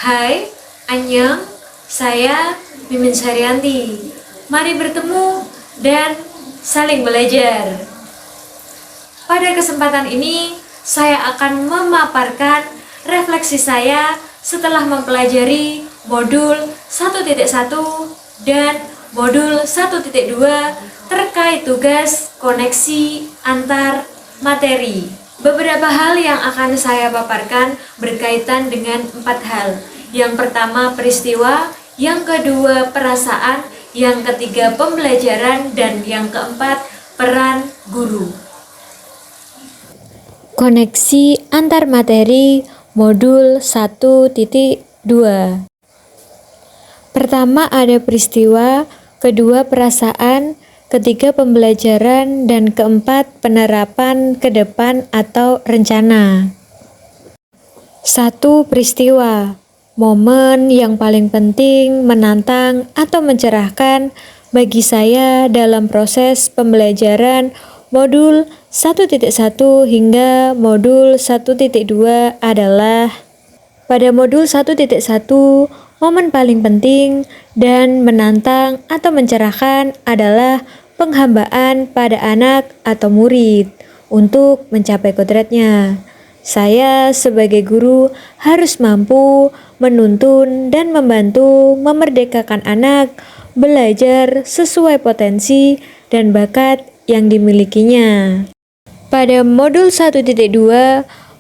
Hai, Annyeong, saya Mimin Saryanti. Mari bertemu dan saling belajar. Pada kesempatan ini, saya akan memaparkan refleksi saya setelah mempelajari modul 1.1 dan modul 1.2 terkait tugas koneksi antar materi. Beberapa hal yang akan saya paparkan berkaitan dengan 4 hal. Yang pertama peristiwa, yang kedua perasaan, yang ketiga pembelajaran, dan yang keempat peran guru. Koneksi antar materi modul 1.2. Pertama ada peristiwa, kedua perasaan, ketiga pembelajaran, dan keempat penerapan ke depan atau rencana. 1. Peristiwa, momen yang paling penting, menantang, atau mencerahkan bagi saya dalam proses pembelajaran modul 1.1 hingga modul 1.2 adalah pada modul 1.1, momen paling penting dan menantang atau mencerahkan adalah penghambaan pada anak atau murid untuk mencapai kodratnya. Saya sebagai guru harus mampu menuntun dan membantu memerdekakan anak belajar sesuai potensi dan bakat yang dimilikinya. Pada modul 1.2,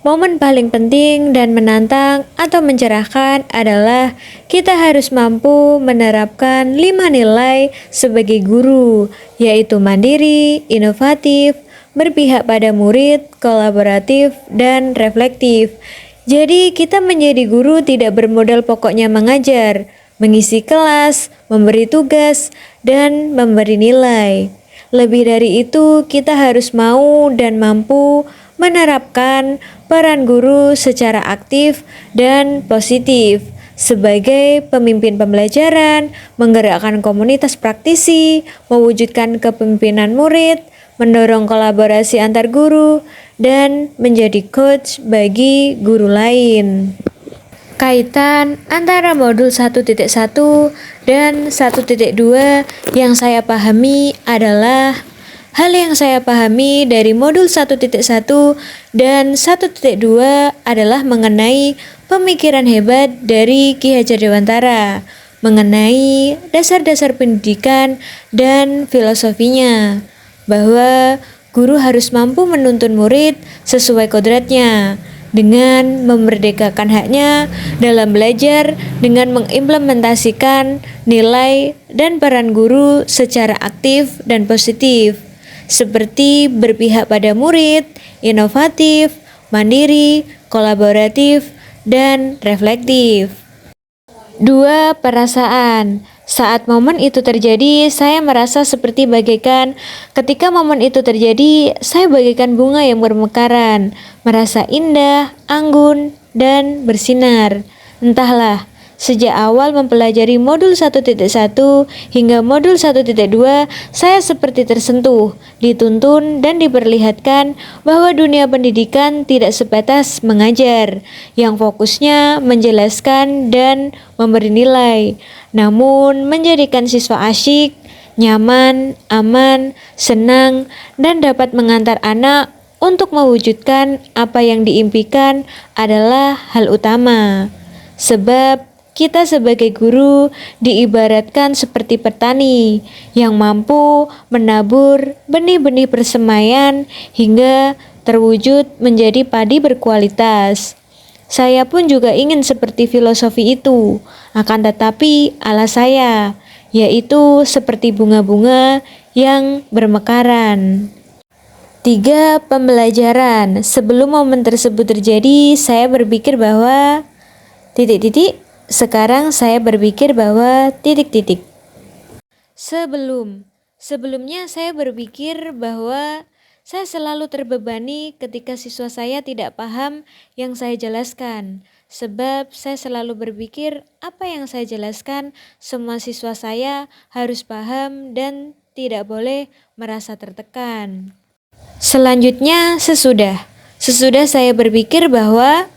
momen paling penting dan menantang atau mencerahkan adalah kita harus mampu menerapkan 5 nilai sebagai guru, yaitu mandiri, inovatif, berpihak pada murid, kolaboratif, dan reflektif. Jadi kita menjadi guru tidak bermodal pokoknya mengajar, mengisi kelas, memberi tugas, dan memberi nilai. Lebih dari itu, kita harus mau dan mampu menerapkan peran guru secara aktif dan positif sebagai pemimpin pembelajaran, menggerakkan komunitas praktisi, mewujudkan kepemimpinan murid, mendorong kolaborasi antar guru, dan menjadi coach bagi guru lain. Kaitan antara modul 1.1 dan 1.2 yang saya pahami adalah hal yang saya pahami dari modul 1.1 dan 1.2 adalah mengenai pemikiran hebat dari Ki Hajar Dewantara, mengenai dasar-dasar pendidikan dan filosofinya, bahwa guru harus mampu menuntun murid sesuai kodratnya, dengan memerdekakan haknya dalam belajar dengan mengimplementasikan nilai dan peran guru secara aktif dan positif, seperti berpihak pada murid, inovatif, mandiri, kolaboratif, dan reflektif. 2. Perasaan. Saat momen itu terjadi, saya merasa seperti bagaikan ketika momen itu terjadi, saya bagaikan bunga yang bermekaran, merasa indah, anggun, dan bersinar. Entahlah, sejak awal mempelajari modul 1.1 hingga modul 1.2, saya seperti tersentuh, dituntun, dan diperlihatkan bahwa dunia pendidikan tidak sebatas mengajar, yang fokusnya menjelaskan dan memberi nilai, namun menjadikan siswa asyik, nyaman, aman, senang, dan dapat mengantar anak untuk mewujudkan apa yang diimpikan adalah hal utama. Sebab kita sebagai guru diibaratkan seperti petani yang mampu menabur benih-benih persemaian hingga terwujud menjadi padi berkualitas. Saya pun juga ingin seperti filosofi itu, akan tetapi ala saya, yaitu seperti bunga-bunga yang bermekaran. 3. Pembelajaran. Sebelum momen tersebut terjadi, saya berpikir bahwa sekarang saya berpikir bahwa Sebelumnya saya berpikir bahwa saya selalu terbebani ketika siswa saya tidak paham yang saya jelaskan. Sebab saya selalu berpikir apa yang saya jelaskan semua siswa saya harus paham dan tidak boleh merasa tertekan. Selanjutnya sesudah saya berpikir bahwa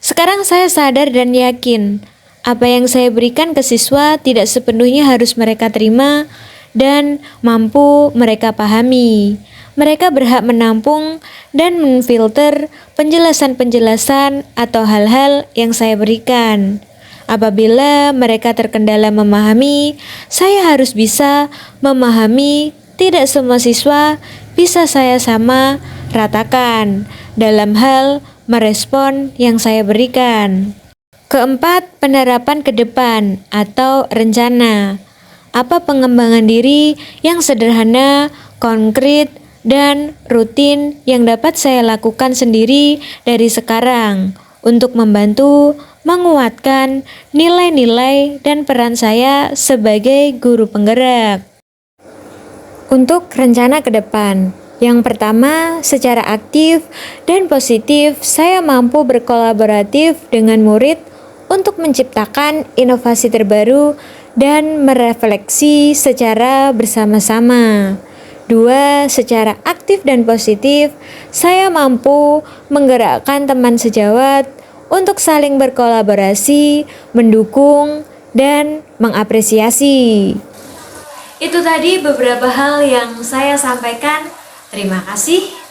Sekarang saya sadar dan yakin, apa yang saya berikan ke siswa tidak sepenuhnya harus mereka terima dan mampu mereka pahami. Mereka berhak menampung dan memfilter penjelasan-penjelasan atau hal-hal yang saya berikan. Apabila mereka terkendala memahami, saya harus bisa memahami. Tidak semua siswa bisa saya sama ratakan dalam hal merespon yang saya berikan. Keempat, penerapan ke depan atau rencana. Apa pengembangan diri yang sederhana, konkret, dan rutin yang dapat saya lakukan sendiri dari sekarang untuk membantu menguatkan nilai-nilai dan peran saya sebagai guru penggerak. Untuk rencana ke depan, yang pertama, secara aktif dan positif, saya mampu berkolaboratif dengan murid untuk menciptakan inovasi terbaru dan merefleksi secara bersama-sama. Dua, secara aktif dan positif, saya mampu menggerakkan teman sejawat untuk saling berkolaborasi, mendukung, dan mengapresiasi. Itu tadi beberapa hal yang saya sampaikan. Terima kasih.